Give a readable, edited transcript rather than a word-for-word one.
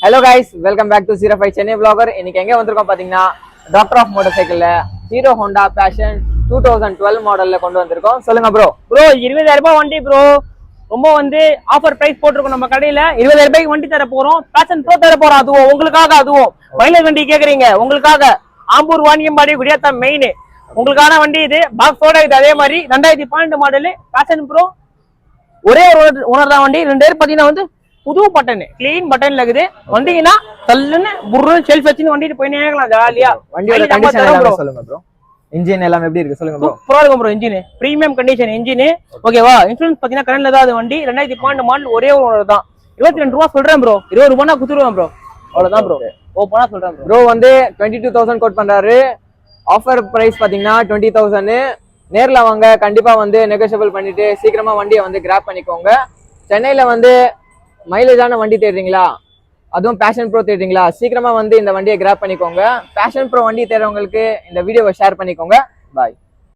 Hello guys, welcome back to 05 Chennai Vlogger. இன்னைக்கு எங்க வந்திருக்கோம் பாத்தீங்கன்னா டாக்டர் ஆஃப் மோட்டார் சைக்கிள்ல ஹீரோ ஹோண்டா பேஷன் 2012 மாடல்ல கொண்டு வந்திருக்கோம். சொல்லுங்க ப்ரோ. 20000 ரூபாய் வண்டி ப்ரோ. ரொம்ப ஆஃபர் பிரைஸ் போட்டுருக்கோம் நம்ம கடையில. 20000 ரூபாய்க்கு வண்டி தர போறோம். பேஷன் ப்ரோ தர போறோம். அதுவும் உங்களுக்காக, அதுவும் மைலேஜ் வண்டி கேக்குறீங்க உங்களுக்காக. ஆம்பூர் வாணியம்பாடி குடியாத்தா மெயின் உங்களுக்கான வண்டி இது. பாக்ஸோட இது அதே மாதிரி 2012 மாடல் பேஷன் ப்ரோ. ஒரே ஒரு ஓனர் தான் வண்டி. 2 பேர் பாத்தீங்கன்னா புது பட்டன் கிளீன் பட்டன்ல இருக்குது. வந்தீங்கன்னா தள்ளுன்னு புர்ரு செல்ஃப் வச்சுன்னு வண்டிட்டு போயினே இருக்கலாம் ஜாலியா. வண்டியோட கண்டிஷன் எல்லாமே சொல்லுங்க ப்ரோ. இன்ஜின் எல்லாம் எப்படி இருக்கு சொல்லுங்க ப்ரோ. சூப்பரா இருக்கும் bro. Engine premium condition engine. ஓகேவா? இன்சூரன்ஸ் பாத்தீங்கன்னா கரண்ட்ல தான் அது வண்டி. 2012 மாடல் ஒரே ஒரு ஓனர் தான். 22 ரூபா சொல்றேன் ப்ரோ. 20 ரூபாய் குடுத்துருவேன் ப்ரோ. அவ்வளவுதான் ப்ரோ. ஓப்பனா சொல்றேன் ப்ரோ. 22,000 கோட் பண்றாரு. ஆஃபர் பிரைஸ் பாத்தீங்கன்னா 20,000. நேர்ல வாங்க, கண்டிப்பா நெகோஷியபிள் பண்ணிட்டு சீக்கிரமா வண்டியை கிராப் பண்ணிக்கோங்க. சென்னையில மைலேஜான வண்டி தேடுறீங்களா, அதுவும் பேஷன் ப்ரோ தேடுறீங்களா, சீக்கிரமா இந்த வண்டியை கிராப் பண்ணிக்கோங்க. பேஷன் ப்ரோ வண்டி தேடுறவங்களுக்கு இந்த வீடியோவை ஷேர் பண்ணிக்கோங்க. பாய்.